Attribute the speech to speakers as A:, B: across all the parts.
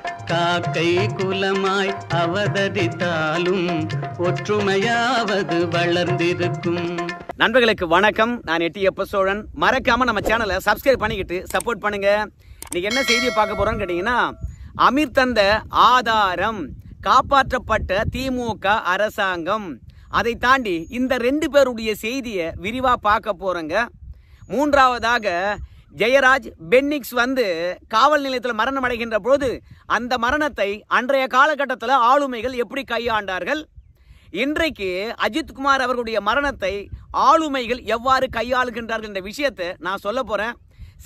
A: காக்கை குலமாய் அவதரித்தாலும் ஒற்றுமையாவது வளர்ந்திருக்கும்.
B: நண்பர்களுக்கு வணக்கம். நான் எட்டியப்ப சோழன். மறக்காம நம்ம சேனலை சப்ஸ்கிரைப் பண்ணிக்கிட்டு சப்போர்ட் பண்ணுங்க. இன்னைக்கு என்ன செய்தியை பார்க்க போறோம்னு கேட்டீங்கன்னா, அமீர் தந்த ஆதாரம், காப்பாற்றப்பட்ட திமுக அரசாங்கம், அதை தாண்டி இந்த 2 பேருடைய செய்தியை விரிவா பார்க்க போறோங்க. மூன்றாவதாக ஜெயராஜ் பென்னிக்ஸ் காவல் நிலையத்தில் மரணம் அடைகின்ற போது அந்த மரணத்தை அன்றைய காலகட்டத்தில் ஆளுமைகள் எப்படி கையாண்டார்கள், இன்றைக்கு அஜித்குமார் அவர்களுடைய மரணத்தை ஆளுமைகள் எவ்வாறு கையாளுகின்றார்கள் என்ற விஷயத்தை நான் சொல்ல போறேன்.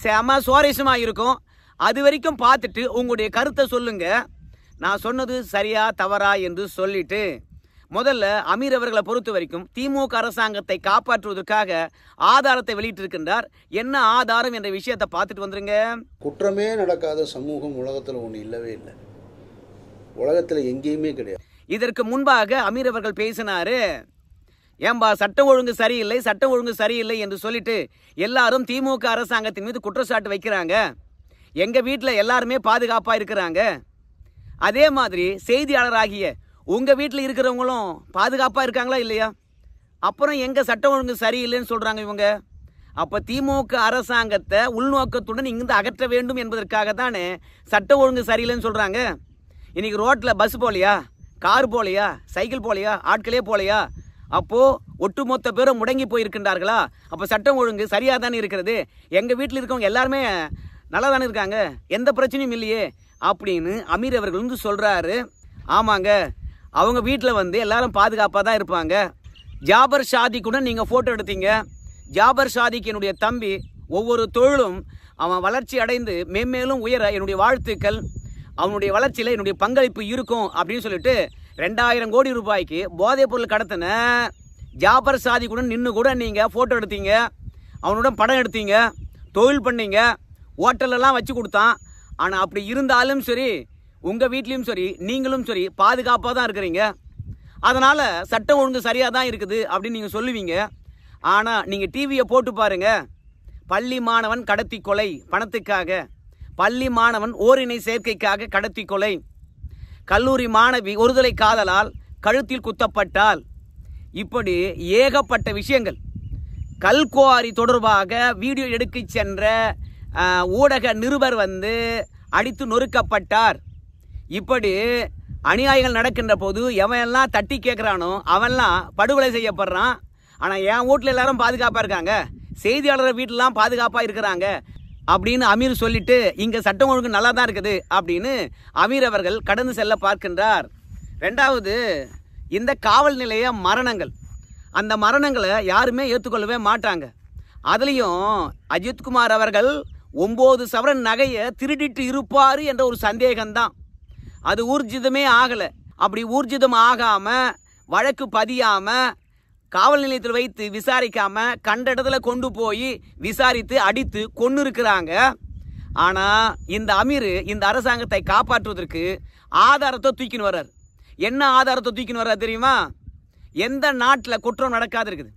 B: செம சுவாரஸ்யமா இருக்கும். அது வரைக்கும் பார்த்துட்டு உங்களுடைய கருத்தை சொல்லுங்க. நான் சொன்னது சரியா தவறா என்று சொல்லிட்டு, முதல்ல அமீர் அவர்களை பொறுத்த வரைக்கும் திமுக அரசாங்கத்தை காப்பாற்றுவதற்காக ஆதாரத்தை வெளியிட்டிருக்கின்றார். என்ன ஆதாரம் என்ற விஷயத்தை பார்த்துட்டு வந்துருங்க.
C: குற்றமே நடக்காத சமூகம் உலகத்தில் ஒன்று இல்லவே இல்லை. உலகத்தில் எங்கேயுமே கிடையாது.
B: இதற்கு முன்பாக அமீர் அவர்கள் பேசினாரு, ஏன்பா சட்டம் ஒழுங்கு சரியில்லை, சட்டம் ஒழுங்கு சரியில்லை என்று சொல்லிட்டு எல்லாரும் திமுக அரசாங்கத்தின் மீது குற்றச்சாட்டு வைக்கிறாங்க. எங்க வீட்டில் எல்லாருமே பாதுகாப்பா இருக்கிறாங்க. அதே மாதிரி செய்தியாளராகிய உங்க வீட்டில் இருக்கிறவங்களும் பாதுகாப்பா இருக்காங்களா இல்லையா? அப்புறம் எங்க சட்டம் ஒழுங்கு சரியில்லைன்னு சொல்றாங்க இவங்க. அப்ப திமுக அரசாங்கத்தை உள்நோக்கத்துடன் இங்கிருந்து அகற்ற வேண்டும் என்பதற்காக தானே சட்டம் ஒழுங்கு சரியில்லைன்னு சொல்றாங்க. இன்னைக்கு ரோட்ல பஸ் போலையா, கார் போலையா, சைக்கிள் போலையா, ஆட்களே போலையா? அப்போ ஒட்டுமொத்த பேரும் முடங்கி போயிருக்கின்றார்களா? அப்ப சட்டம் ஒழுங்கு சரியா தானே இருக்கிறது. எங்க வீட்டில் இருக்கவங்க எல்லாருமே நல்லா தானே இருக்காங்க, எந்த பிரச்சனையும் இல்லையே அப்படின்னு அமீர் அவர்கள் சொல்றாரு. ஆமாங்க, அவங்க வீட்டில் எல்லாரும் பாதுகாப்பாக தான் இருப்பாங்க. ஜாபர் ஷாதி கூட நீங்கள் ஃபோட்டோ எடுத்தீங்க. ஜாபர் ஷாதிக்கு என்னுடைய தம்பி ஒவ்வொரு தொழிலும் அவன் வளர்ச்சி அடைந்து மேம்மேலும் உயர என்னுடைய வாழ்த்துக்கள், அவனுடைய வளர்ச்சியில் என்னுடைய பங்களிப்பு இருக்கும் அப்படின்னு சொல்லிட்டு 2000 கோடி ரூபாய்க்கு போதைப் பொருள் கடத்தின ஜாபர் ஷாதி கூட நின்று கூட நீங்கள் ஃபோட்டோ எடுத்தீங்க, அவனுடன் படம் எடுத்தீங்க, தொழில் பண்ணீங்க, ஹோட்டலெல்லாம் வச்சு கொடுத்தான். ஆனால் அப்படி இருந்தாலும் சரி, உங்கள் வீட்லேயும் சரி, நீங்களும் சரி பாதுகாப்பாக தான் இருக்கிறீங்க. அதனால் சட்டம் ஒழுங்கு சரியாக தான் இருக்குது அப்படின்னு நீங்கள் சொல்லுவீங்க. ஆனால் நீங்கள் டிவியை போட்டு பாருங்க, பள்ளி மாணவன் கடத்தி கொலை பணத்துக்காக, பள்ளி மாணவன் ஓரினை சேர்க்கைக்காக கடத்தி கொலை, கல்லூரி மாணவி ஒருதலை காதலால் கழுத்தில் குத்தப்பட்டால், இப்படி ஏகப்பட்ட விஷயங்கள். கல்குவாரி தொடர்பாக வீடியோ எடுக்க சென்ற ஊடக நிருபர் அடித்து நொறுக்கப்பட்டார். இப்படி அநியாயங்கள் நடக்கின்ற போது எவன்லாம் தட்டி கேட்குறானோ அவன்லாம் படுகொலை செய்யப்படுறான். ஆனால் என் வீட்டில் எல்லாரும் பாதுகாப்பாக இருக்காங்க, செய்தியாளர் வீட்டிலலாம் பாதுகாப்பாக இருக்கிறாங்க அப்படின்னு அமீர் சொல்லிட்டு இங்கே சட்டம் ஒழுங்கு நல்லா தான் இருக்குது அப்படின்னு அமீர் அவர்கள் கடந்து செல்ல பார்க்கின்றார். ரெண்டாவது, இந்த காவல் நிலைய மரணங்கள், அந்த மரணங்களை யாருமே ஏற்றுக்கொள்ளவே மாட்டாங்க. அதுலேயும் அஜித்குமார் அவர்கள் 9 சவரன் நகையை திருடிட்டு இருப்பார் என்ற ஒரு சந்தேகம்தான். அது ஊர்ஜிதமே ஆகலை. அப்படி ஊர்ஜிதம் ஆகாமல், வழக்கு பதியாமல், காவல் நிலையத்தில் வைத்து விசாரிக்காமல் கண்ட இடத்துல கொண்டு போய் விசாரித்து அடித்து கொன்று இருக்கிறாங்க. ஆனால் இந்த அமீர் இந்த அரசாங்கத்தை காப்பாற்றுவதற்கு ஆதாரத்தை தூக்கின்னு வர்றார். என்ன ஆதாரத்தை தூக்கின்னு வர்றார் தெரியுமா? எந்த நாட்டில் குற்றம் நடக்காது இருக்குது,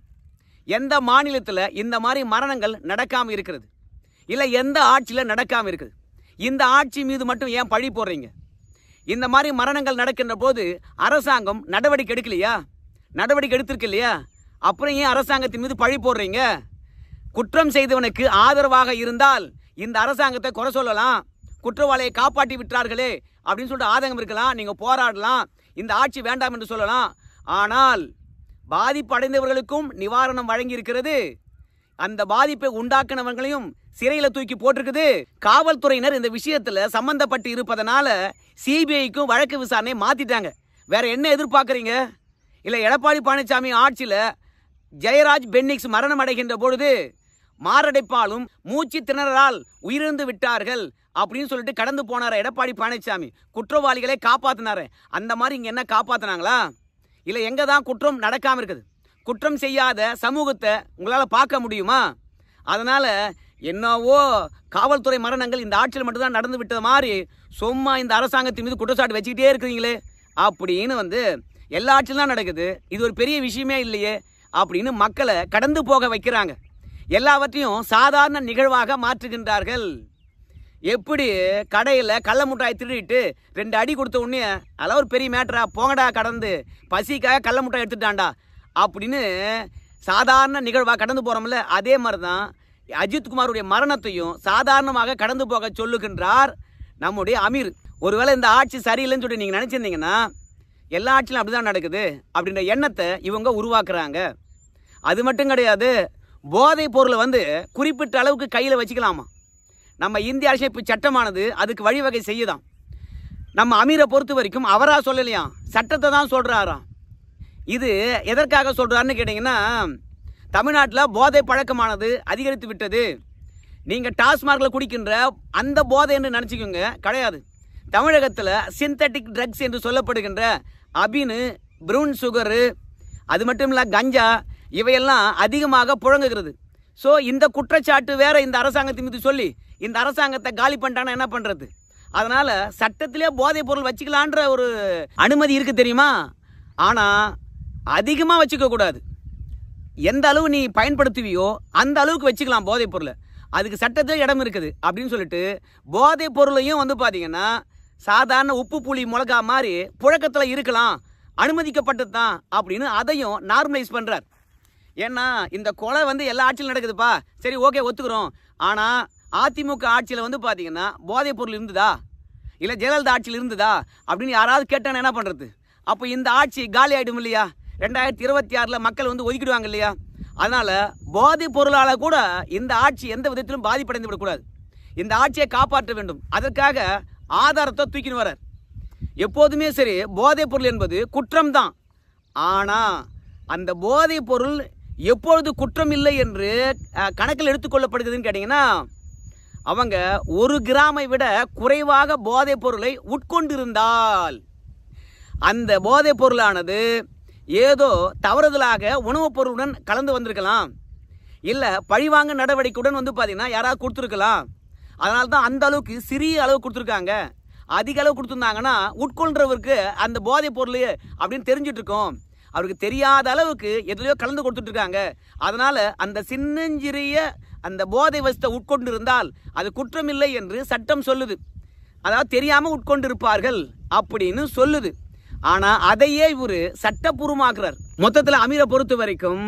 B: எந்த மாநிலத்தில் இந்த மாதிரி மரணங்கள் நடக்காமல் இருக்கிறது, இல்லை எந்த ஆட்சியில் நடக்காமல் இருக்குது, இந்த ஆட்சி மீது மட்டும் ஏன் பழி போடுறீங்க? இந்த மாதிரி மரணங்கள் நடக்கின்ற போது அரசாங்கம் நடவடிக்கை எடுக்கலையா? நடவடிக்கை எடுத்திருக்கு இல்லையா? அப்புறம் ஏன் அரசாங்கத்தின் மீது பழி போடுறீங்க? குற்றம் செய்தவனுக்கு ஆதரவாக இருந்தால் இந்த அரசாங்கத்தை குறை சொல்லலாம், குற்றவாளியை காப்பாற்றி விட்டார்களே அப்படின்னு சொல்லிட்டு ஆதங்கம் இருக்கலாம், நீங்கள் போராடலாம், இந்த ஆட்சி வேண்டாம் என்று சொல்லலாம். ஆனால் பாதிப்பு அடைந்தவர்களுக்கும் நிவாரணம் வழங்கி இருக்கிறது, அந்த பாதிப்பை உண்டாக்குனவங்களையும் சிறையில் தூக்கி போட்டிருக்குது. காவல்துறையினர் இந்த விஷயத்துல சம்பந்தப்பட்டு இருப்பதனால சிபிஐக்கும் வழக்கு விசாரணை மாத்திட்டாங்க. வேற என்ன எதிர்பார்க்குறீங்க? இல்லை எடப்பாடி பழனிசாமி ஆட்சியில் ஜெயராஜ் பென்னிக்ஸ் மரணம் அடைகின்ற பொழுது மாரடைப்பாலும் மூச்சு திணறலால் உயிரிழந்து விட்டார்கள் அப்படின்னு சொல்லிட்டு கடந்து போனார் எடப்பாடி பழனிசாமி. குற்றவாளிகளை காப்பாற்றினாரு. அந்த மாதிரி இங்கே என்ன காப்பாற்றினாங்களா? இல்லை எங்கே தான் குற்றம் நடக்காமல் இருக்குது? குற்றம் செய்யாத சமூகத்தை உங்களால் பார்க்க முடியுமா? அதனால் என்னவோ காவல்துறை மரணங்கள் இந்த ஆட்சியில் மட்டும்தான் நடந்து விட்டது மாதிரி சும்மா இந்த அரசாங்கத்தின் மீது குற்றச்சாட்டு வச்சுக்கிட்டே இருக்கிறீங்களே அப்படின்னு எல்லா ஆட்சியும் தான் நடக்குது, இது ஒரு பெரிய விஷயமே இல்லையே அப்படின்னு மக்களை கடந்து போக வைக்கிறாங்க. எல்லாவற்றையும் சாதாரண நிகழ்வாக மாற்றுகின்றார்கள். எப்படி கடையில் கள்ள முட்டாய் திருடிட்டு 2 அடி கொடுத்த உடனே அதெல்லாம் ஒரு பெரிய மேட்டரா, போங்கடா கடந்து பசிக்காக கள்ள முட்டாய் எடுத்துட்டான்டா அப்படின்னு சாதாரண நிகழ்வாக கடந்து போகிறோம்ல, அதே மாதிரி தான் அஜித்குமாருடைய மரணத்தையும் சாதாரணமாக கடந்து போக சொல்லுகின்றார் நம்முடைய அமீர். ஒருவேளை இந்த ஆட்சி சரியில்லைன்னு சொல்லிட்டு நீங்கள் நினச்சிருந்தீங்கன்னா எல்லா ஆட்சியிலும் அப்படி தான் நடக்குது அப்படின்ற எண்ணத்தை இவங்க உருவாக்குறாங்க. அது மட்டும் கிடையாது, போதைப் பொருளை வந்து குறிப்பிட்ட அளவுக்கு கையில் வச்சுக்கலாமா. நம்ம இந்திய அரசியலமைப்பு சட்டமானது அதுக்கு வழிவகை செய்யுதான். நம்ம அமீரை பொறுத்த வரைக்கும் அவராக சொல்லலையாம், சட்டத்தை தான் சொல்கிறாராம். இது எதற்காக சொல்கிறாருன்னு கேட்டிங்கன்னா, தமிழ்நாட்டில் போதை பழக்கமானது அதிகரித்து விட்டது. நீங்கள் டாஸ்மார்க்கில் குடிக்கின்ற அந்த போதை என்று நினச்சிக்கோங்க, கிடையாது. தமிழகத்தில் சிந்தட்டிக் ட்ரக்ஸ் என்று சொல்லப்படுகின்ற அபின், ப்ரௌன் சுகரு, அது மட்டும் இல்லை கஞ்சா, இவையெல்லாம் அதிகமாக புழங்குகிறது. ஸோ இந்த குற்றச்சாட்டு வேற இந்த அரசாங்கத்தின் மீது சொல்லி இந்த அரசாங்கத்தை காலி பண்ணிட்டாங்கன்னா என்ன பண்ணுறது? அதனால் சட்டத்திலே போதைப் பொருள் வச்சுக்கலான்ற ஒரு அனுமதி இருக்குது தெரியுமா. ஆனால் அதிகமாக வச்சுக்க கூடாது. எந்த அளவு நீ பயன்படுத்துவியோ அந்த அளவுக்கு வச்சுக்கலாம் போதைப் பொருளை. அதுக்கு சட்டத்தில் இடம் இருக்குது அப்படின்னு சொல்லிட்டு போதைப் பொருளையும் வந்து பார்த்தீங்கன்னா சாதாரண உப்பு புளி மிளகா மாதிரி புழக்கத்தில் இருக்கலாம், அனுமதிக்கப்பட்டது தான் அப்படின்னு அதையும் நார்மலைஸ் பண்ணுறார். ஏன்னா இந்த கொலை வந்து எல்லா ஆட்சியிலும் நடக்குதுப்பா, சரி ஓகே ஒத்துக்கிறோம். ஆனால் அதிமுக ஆட்சியில் வந்து பார்த்தீங்கன்னா போதைப் பொருள் இருந்ததா, இல்லை ஜெயலலிதா ஆட்சியில் இருந்ததா அப்படின்னு யாராவது கேட்டாங்கன்னா என்ன பண்ணுறது? அப்போ இந்த ஆட்சி காலி ஆகிடும் இல்லையா? 2026 மக்கள் வந்து ஒதுக்கிடுவாங்க இல்லையா? அதனால் போதைப் பொருளால் கூட இந்த ஆட்சி எந்த விதத்திலும் பாதிப்படைந்து விடக்கூடாது. இந்த ஆட்சியை காப்பாற்ற வேண்டும். அதற்காக ஆதாரத்தை தூக்கின்னு வரார். எப்போதுமே சரி போதைப் பொருள் என்பது குற்றம்தான். ஆனால் அந்த போதைப் பொருள் எப்பொழுது குற்றம் இல்லை என்று கணக்கில் எடுத்துக்கொள்ளப்படுகிறதுன்னு கேட்டிங்கன்னா, அவங்க 1 கிராமை விட குறைவாக போதைப் பொருளை உட்கொண்டிருந்தால் அந்த போதைப் பொருளானது ஏதோ தவறுதலாக உணவுப் பொருளுடன் கலந்து வந்திருக்கலாம், இல்லை பழிவாங்க நடவடிக்கையுடன் வந்து பார்த்தீங்கன்னா யாராவது கொடுத்துருக்கலாம். அதனால தான் அந்த அளவுக்கு சிறிய அளவு கொடுத்துருக்காங்க. அதிக அளவு கொடுத்துருந்தாங்கன்னா உட்கொள்றவருக்கு அந்த போதைப் பொருள் அப்படின்னு தெரிஞ்சிட்டு இருக்கோம். அவருக்கு தெரியாத அளவுக்கு எதுலையோ கலந்து கொடுத்துட்ருக்காங்க. அதனால் அந்த சின்னஞ்சிறிய அந்த போதை வசத்தை உட்கொண்டு இருந்தால் அது குற்றமில்லை என்று சட்டம் சொல்லுது. அதாவது தெரியாமல் உட்கொண்டிருப்பார்கள் அப்படின்னு சொல்லுது. ஆனால் அதையே இவர் சட்டப்பூர்வமாக்குறார். மொத்தத்தில் அமீரை பொறுத்த வரைக்கும்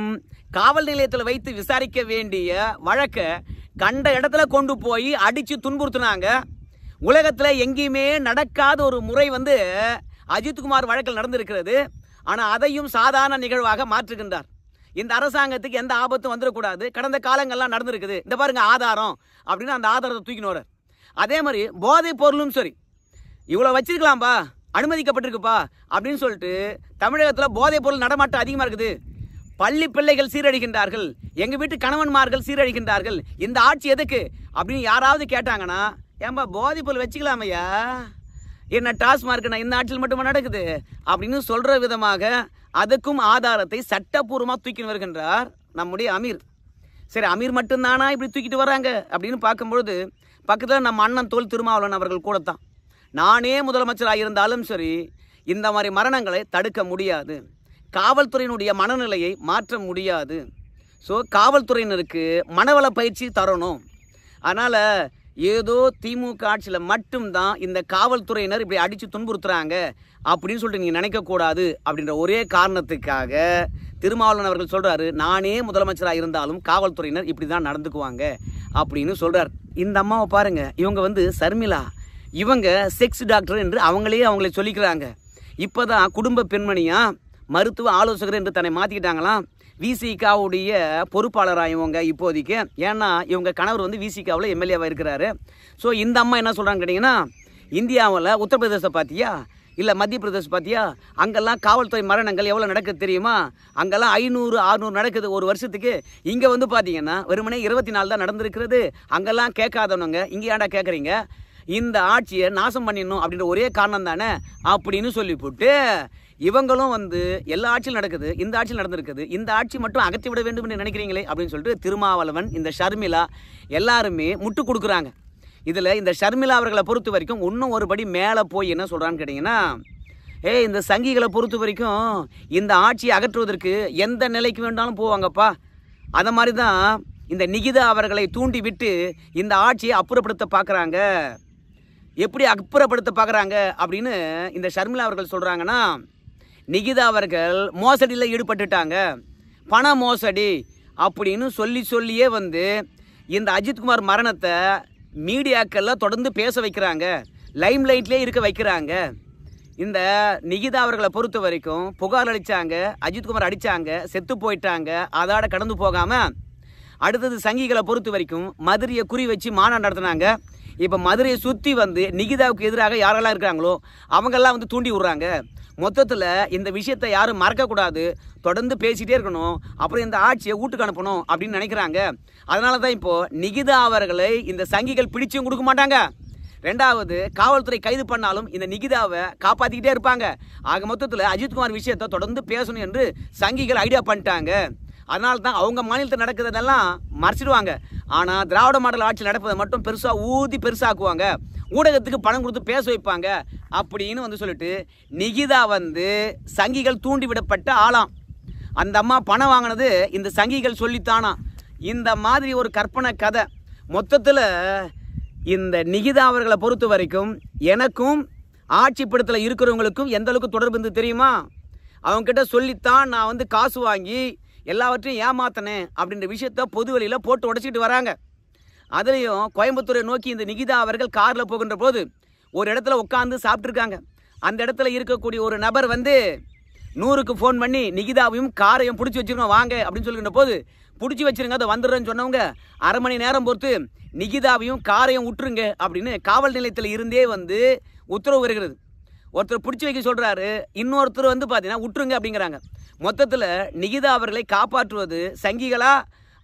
B: காவல் நிலையத்தில் வைத்து விசாரிக்க வேண்டிய வழக்கை கண்ட இடத்துல கொண்டு போய் அடித்து துன்புறுத்தினாங்க. உலகத்தில் எங்கேயுமே நடக்காத ஒரு முறை வந்து அஜித்குமார் வழக்கில் நடந்திருக்கிறது. ஆனால் அதையும் சாதாரண நிகழ்வாக மாற்றுகின்றார். இந்த அரசாங்கத்துக்கு எந்த ஆபத்தும் வந்துடக்கூடாது, கடந்த காலங்கள்லாம் நடந்திருக்குது, இந்த பாருங்க ஆதாரம் அப்படின்னு அந்த ஆதாரத்தை தூக்கின்னு வரார். அதே மாதிரி போதைப் பொருளும் சரி, இவ்வளோ வச்சிருக்கலாம்பா, அனுமதிக்கப்பட்டிருக்குப்பா அப்படின்னு சொல்லிட்டு தமிழகத்தில் போதைப் பொருள் நடமாட்டம் அதிகமாக இருக்குது. பள்ளி பிள்ளைகள் சீரழிகின்றார்கள், எங்கள் வீட்டு கணவன்மார்கள் சீரழிகின்றார்கள், இந்த ஆட்சி எதுக்கு அப்படின்னு யாராவது கேட்டாங்கன்னா, ஏன்பா போதைப் பொருள் வச்சுக்கலாமையா, என்ன டாஸ்மார்க் இந்த ஆட்சியில் மட்டுமா நடக்குது அப்படின்னு சொல்கிற விதமாக அதுக்கும் ஆதாரத்தை சட்டப்பூர்வமாக தூக்கி வருகின்றார் நம்முடைய அமீர். சரி, அமீர் மட்டும்தானா இப்படி தூக்கிட்டு வராங்க அப்படின்னு பார்க்கும்பொழுது பக்கத்தில் நம்ம அண்ணன் தோல் திருமாவளவன் அவர்கள் கூட தான். நானே முதலமைச்சராக இருந்தாலும் சரி இந்த மாதிரி மரணங்களை தடுக்க முடியாது, காவல்துறையினுடைய மனநிலையை மாற்ற முடியாது. ஸோ காவல்துறையினருக்கு மனவள பயிற்சி தரணும். அதனால் ஏதோ திமுக ஆட்சியில் மட்டும்தான் இந்த காவல்துறையினர் இப்படி அடித்து துன்புறுத்துறாங்க அப்படின்னு சொல்லிட்டு நீங்கள் நினைக்கக்கூடாது அப்படின்ற ஒரே காரணத்துக்காக திருமாவளவன் அவர்கள் சொல்கிறாரு, நானே முதலமைச்சராக இருந்தாலும் காவல்துறையினர் இப்படி தான் நடந்துக்குவாங்க அப்படின்னு சொல்கிறார். இந்த அம்மாவை பாருங்கள், இவங்க வந்து சர்மிளா, இவங்க செக்ஸ் டாக்டர் என்று அவங்களே சொல்லிக்கிறாங்க. இப்போ தான் குடும்ப பெண்மணியாக மருத்துவ ஆலோசகர் என்று தன்னை மாற்றிக்கிட்டாங்களாம். விசிகாவுடைய பொறுப்பாளராக இவங்க இப்போதைக்கு, ஏன்னா இவங்க கணவர் வந்து விசிகாவில் எம்எல்ஏவாக இருக்கிறாரு. ஸோ இந்த அம்மா என்ன சொல்கிறாங்க கேட்டிங்கன்னா, இந்தியாவில் உத்தரப்பிரதேச பார்த்தியா, இல்லை மத்திய பிரதேசம் பார்த்தியா, அங்கெல்லாம் காவல்துறை மரணங்கள் எவ்வளோ நடக்குது தெரியுமா, அங்கெல்லாம் 500-600 நடக்குது ஒரு வருஷத்துக்கு. இங்கே வந்து பார்த்தீங்கன்னா வெறுமனே 24 தான் நடந்திருக்கிறது. அங்கெல்லாம் கேட்காதவனுங்க இங்கே ஏன்டா கேட்குறீங்க, இந்த ஆட்சியை நாசம் பண்ணிடணும் அப்படின்ற ஒரே காரணம் தானே அப்படின்னு சொல்லி போட்டு இவங்களும் வந்து எல்லா ஆட்சியும் நடக்குது, இந்த ஆட்சியில் நடந்திருக்குது, இந்த ஆட்சி மட்டும் அகற்றி விட வேண்டும் என்று நினைக்கிறீங்களே அப்படின்னு சொல்லிட்டு திருமாவளவன், இந்த ஷர்மிளா எல்லாருமே முட்டு கொடுக்குறாங்க. இதில் இந்த ஷர்மிளா அவர்களை பொறுத்த வரைக்கும் இன்னும் ஒரு படி மேலே போய் என்ன சொல்கிறான்னு கேட்டிங்கன்னா, இந்த சங்கிகளை பொறுத்த வரைக்கும் இந்த ஆட்சியை அகற்றுவதற்கு எந்த நிலைக்கு வேண்டாலும் போவாங்கப்பா. அதை மாதிரி தான் இந்த நிகிதா அவர்களை தூண்டி விட்டு இந்த ஆட்சியை அப்புறப்படுத்த பார்க்குறாங்க. எப்படி அப்புறப்படுத்த பார்க்குறாங்க அப்படின்னு இந்த ஷர்மிளா அவர்கள் சொல்கிறாங்கன்னா, நிகிதா அவர்கள் மோசடியில் ஈடுபட்டுட்டாங்க, பண மோசடி அப்படின்னு சொல்லியே வந்து இந்த அஜித்குமார் மரணத்தை மீடியாக்களில் தொடர்ந்து பேச வைக்கிறாங்க, லைம் லைட்லேயே இருக்க வைக்கிறாங்க. இந்த நிகிதா அவர்களை பொறுத்த வரைக்கும் புகார் அளித்தாங்க, அஜித்குமார் அடித்தாங்க, செத்து போயிட்டாங்க, அதோட கடந்து போகாமல் அடுத்தது சங்கிகளை பொறுத்த வரைக்கும் மதுரையை குறி வச்சு மாநாடு நடத்தினாங்க. இப்போ மதுரையை சுற்றி வந்து நிகிதாவுக்கு எதிராக யாரெல்லாம் இருக்கிறாங்களோ அவங்கெல்லாம் வந்து தூண்டி விட்றாங்க. மொத்தத்தில் இந்த விஷயத்தை யாரும் மறக்கக்கூடாது, தொடர்ந்து பேசிகிட்டே இருக்கணும், அப்புறம் இந்த ஆட்சியை வீட்டுக்கு அனுப்பணும் அப்படின்னு நினைக்கிறாங்க. அதனால தான் இப்போது நிகிதா அவர்களை இந்த சங்கிகள் பிடிச்சும் கொடுக்க மாட்டாங்க. ரெண்டாவது, காவல்துறை கைது பண்ணாலும் இந்த நிகிதாவை காப்பாற்றிக்கிட்டே இருப்பாங்க. ஆக மொத்தத்தில் அஜித்குமார் விஷயத்தை தொடர்ந்து பேசணும் என்று சங்கிகள் ஐடியா பண்ணிட்டாங்க. அதனால தான் அவங்க மாநிலத்தில் நடக்கிறதெல்லாம் மறைச்சிடுவாங்க. ஆனால் திராவிட மாடல் ஆட்சி நடப்பதை மட்டும் பெருசாக்குவாங்க, ஊடகத்துக்கு பணம் கொடுத்து பேச வைப்பாங்க அப்படின்னு வந்து சொல்லிட்டு நிகிதா வந்து சங்கிகள் தூண்டி விடப்பட்ட ஆளாம். அந்த அம்மா பணம் வாங்கினது இந்த சங்கிகள் சொல்லித்தானா. இந்த மாதிரி ஒரு கற்பனை கதை. மொத்தத்தில் இந்த நிகிதா அவர்களை பொறுத்த வரைக்கும் எனக்கும் ஆட்சி படத்தில் இருக்கிறவங்களுக்கும் எந்த அளவுக்கு தொடர்பு இருந்து தெரியுமா? அவங்ககிட்ட சொல்லித்தான் நான் வந்து காசு வாங்கி எல்லாவற்றையும் ஏமாத்தினேன் அப்படின்ற விஷயத்த பொது வெளியில் போட்டு உடச்சிக்கிட்டு வராங்க. அதுலேயும் கோயம்புத்தூரை நோக்கி இந்த நிகிதா அவர்கள் காரில் போகின்ற போது ஒரு இடத்துல உட்காந்து சாப்பிட்ருக்காங்க. அந்த இடத்துல இருக்கக்கூடிய ஒரு நபர் வந்து 100க்கு ஃபோன் பண்ணி நிகிதாவையும் காரையும் பிடிச்சி வச்சுருக்கோம் வாங்க அப்படின்னு சொல்லுகின்ற போது, பிடிச்சி வச்சுருங்க அதை வந்துடுறேன்னு சொன்னவங்க அரை மணி நேரம் பொறுத்து நிகிதாவையும் காரையும் விட்டுருங்க அப்படின்னு காவல் நிலையத்தில் இருந்தே வந்து உத்தரவு வருகிறது. ஒருத்தர் பிடிச்சி வைக்க சொல்கிறாரு, இன்னொருத்தர் வந்து பார்த்தீங்கன்னா விட்டுருங்க அப்படிங்கிறாங்க. மொத்தத்தில் நிகிதா அவர்களை காப்பாற்றுவது சங்கிகளா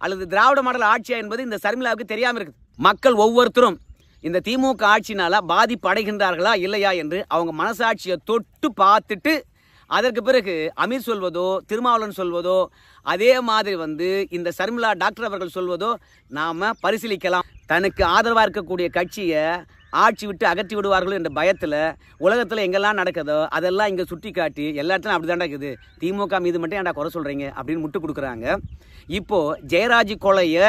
B: அல்லது திராவிட மாடல் ஆட்சியா என்பது இந்த ஷர்மிளாவுக்கு தெரியாமல் இருக்குது. மக்கள் ஒவ்வொருத்தரும் இந்த திமுக ஆட்சினால் பாதிப்பு அடைகின்றார்களா இல்லையா என்று அவங்க மனசாட்சியை தொட்டு பார்த்துட்டு அதற்கு பிறகு அமீர் சொல்வதோ திருமாவளவன் சொல்வதோ அதே மாதிரி வந்து இந்த ஷர்மிளா டாக்டர் அவர்கள் சொல்வதோ நாம் பரிசீலிக்கலாம். தனக்கு ஆதரவாக இருக்கக்கூடிய கட்சியை ஆட்சி விட்டு அகற்றி விடுவார்கள் என்ற பயத்தில் உலகத்தில் எங்கெல்லாம் நடக்குதோ அதெல்லாம் இங்கே சுட்டி காட்டி எல்லா இடத்துலையும் அப்படி தான் நடக்குது, திமுக மீது மட்டும் ஏன்டா குறை சொல்கிறீங்க அப்படின்னு முட்டு கொடுக்குறாங்க. இப்போது ஜெயராஜ் கொலையை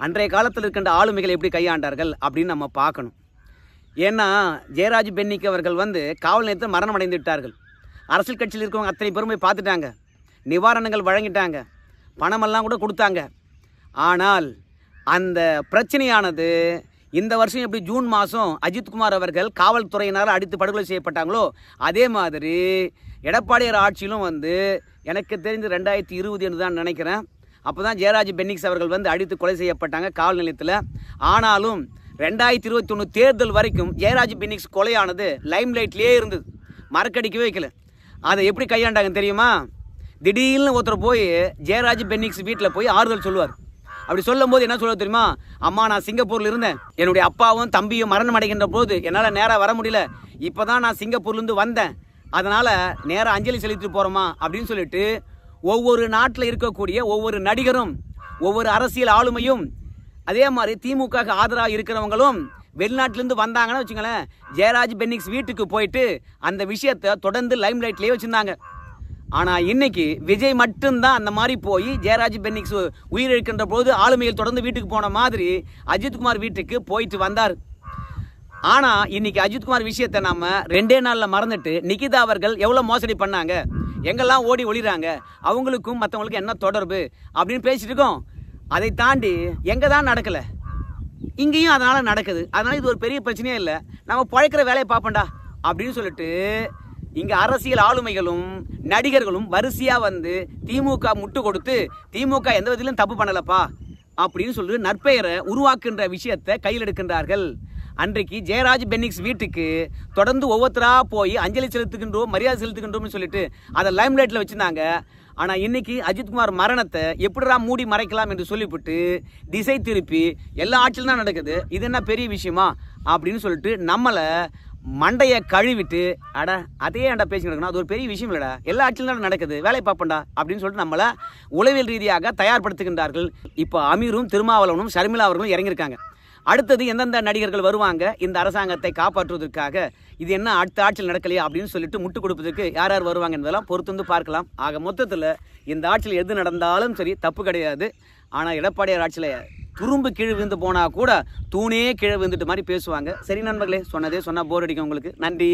B: அன்றைய காலத்தில் இருக்கின்ற ஆளுமைகள் எப்படி கையாண்டார்கள் அப்படின்னு நம்ம பார்க்கணும். ஏன்னா ஜெயராஜ் பென்னிக் அவர்கள் வந்து காவல் நிலையத்தில் மரணம் அடைந்து விட்டார்கள். அரசியல் கட்சியில் இருக்கவங்க அத்தனை பெருமை பார்த்துட்டாங்க, நிவாரணங்கள் வழங்கிட்டாங்க, பணமெல்லாம் கூட கொடுத்தாங்க. ஆனால் அந்த பிரச்சனையானது இந்த வருஷம் எப்படி ஜூன் மாதம் அஜித்குமார் அவர்கள் காவல்துறையினால் அடித்து படுகொலை செய்யப்பட்டாங்களோ அதே மாதிரி எடப்பாடியார் ஆட்சியிலும் வந்து எனக்கு தெரிஞ்சு 2020 என்று தான் நினைக்கிறேன், அப்போ தான் ஜெயராஜ் பென்னிக்ஸ் அவர்கள் வந்து அடித்து கொலை செய்யப்பட்டாங்க காவல் நிலையத்தில். ஆனாலும் 2021 தேர்தல் வரைக்கும் ஜெயராஜ் பென்னிக்ஸ் கொலையானது லைம் லைட்லேயே இருந்தது, மறக்கடிக்கவே வைக்கல. அதை எப்படி கையாண்டாங்கன்னு தெரியுமா? திடீர்னு ஒருத்தர் போய் ஜெயராஜ் பென்னிக்ஸ் வீட்டில் போய் ஆறுதல் சொல்லுவார். அப்படி சொல்லும் போது என்ன சொல்ல தெரியுமா? அம்மா நான் சிங்கப்பூரில் இருந்தேன், என்னுடைய அப்பாவும் தம்பியும் மரணம் அடைகின்ற போது என்னால் நேராக வர முடியல, இப்போ தான் நான் சிங்கப்பூர்லேருந்து வந்தேன், அதனால் நேராக அஞ்சலி செலுத்திட்டு போகிறோமா அப்படின்னு சொல்லிட்டு ஒவ்வொரு நாட்டில் இருக்கக்கூடிய ஒவ்வொரு நடிகரும் ஒவ்வொரு அரசியல் ஆளுமையும் அதே மாதிரி திமுக ஆதரவாக இருக்கிறவங்களும் வெளிநாட்டிலேருந்து வந்தாங்கன்னு வச்சுங்களேன், ஜெயராஜ் பென்னிக்ஸ் வீட்டுக்கு போயிட்டு அந்த விஷயத்தை தொடர்ந்து லைம் லைட்லேயே வச்சுருந்தாங்க. ஆனால் இன்னைக்கு விஜய் மட்டும்தான் அந்த மாதிரி போய் ஜெயராஜ் பென்னிக்ஸ் உயிரிழக்கின்ற போது ஆளுமையில் தொடர்ந்து வீட்டுக்கு போன மாதிரி அஜித்குமார் வீட்டுக்கு போயிட்டு வந்தார். ஆனால் இன்னைக்கு அஜித்குமார் விஷயத்தை நம்ம 2 நாளில் மறந்துட்டு நிகிதா அவர்கள் எவ்வளோ மோசடி பண்ணாங்க, எங்கெல்லாம் ஓடி ஒளிறாங்க, அவங்களுக்கும் மற்றவங்களுக்கும் என்ன தொடர்பு அப்படின்னு பேசிட்டு இருக்கோம். அதை தாண்டி எங்கே தான் நடக்கலை, இங்கேயும் அதனால் நடக்குது, அதனால் இது ஒரு பெரிய பிரச்சனையே இல்லை, நம்ம பழைக்கிற வேலையை பார்ப்போண்டா அப்படின்னு சொல்லிட்டு இங்கே அரசியல் ஆளுமைகளும் நடிகர்களும் வரிசையாக வந்து திமுக முட்டு கொடுத்து திமுக எந்த விதத்திலும் தப்பு பண்ணலப்பா அப்படின்னு சொல்லி நற்பெயரை உருவாக்குகின்ற விஷயத்தை கையில் எடுக்கின்றார்கள். அன்றைக்கு ஜெயராஜ் பென்னிக்ஸ் வீட்டுக்கு தொடர்ந்து ஒவ்வொருத்தராக போய் அஞ்சலி செலுத்துகின்றோம், மரியாதை செலுத்துகின்றோம்னு சொல்லிட்டு அதை லைம் லைட்டில் வச்சுருந்தாங்க. ஆனால் இன்னைக்கு அஜித்குமார் மரணத்தை எப்படிடா மூடி மறைக்கலாம் என்று சொல்லிவிட்டு திசை திருப்பி எல்லா ஆட்சியிலும் தான் நடக்குது, இது என்ன பெரிய விஷயமா அப்படின்னு சொல்லிட்டு நம்மளை மண்டையை கழுவிட்டு அட அதே ஏன்டா பேசி நடக்கணும், அது ஒரு பெரிய விஷயம் இல்லைடா, எல்லா ஆட்சியிலும் தான் நடக்குது, வேலை பார்ப்பண்டா அப்படின்னு சொல்லிட்டு நம்மளை உளவியல் ரீதியாக தயார்படுத்துகின்றார்கள். இப்போ அமீரும் திருமாவளவனும் ஷர்மிளா அவர்களும் இறங்கியிருக்காங்க. அடுத்தது எந்தெந்த நடிகர்கள் வருவாங்க இந்த அரசாங்கத்தை காப்பாற்றுவதற்காக இது என்ன அடுத்த ஆட்சியில் நடக்கலையா அப்படின்னு சொல்லிட்டு முட்டு கொடுப்பதற்கு யார் யார் வருவாங்க என்பதெல்லாம் பொறுத்து வந்து பார்க்கலாம். ஆக மொத்தத்தில் இந்த ஆட்சியில் எது நடந்தாலும் சரி தப்பு கிடையாது. ஆனால் எடப்பாடியார் ஆட்சியில் துரும்பு கீழே விழுந்து போனால் கூட தூணே கீழே விழுந்துட்டு மாதிரி பேசுவாங்க. சரி நண்பர்களே, சொன்னதே சொன்னால் போர் அடிக்கும் உங்களுக்கு. நன்றி.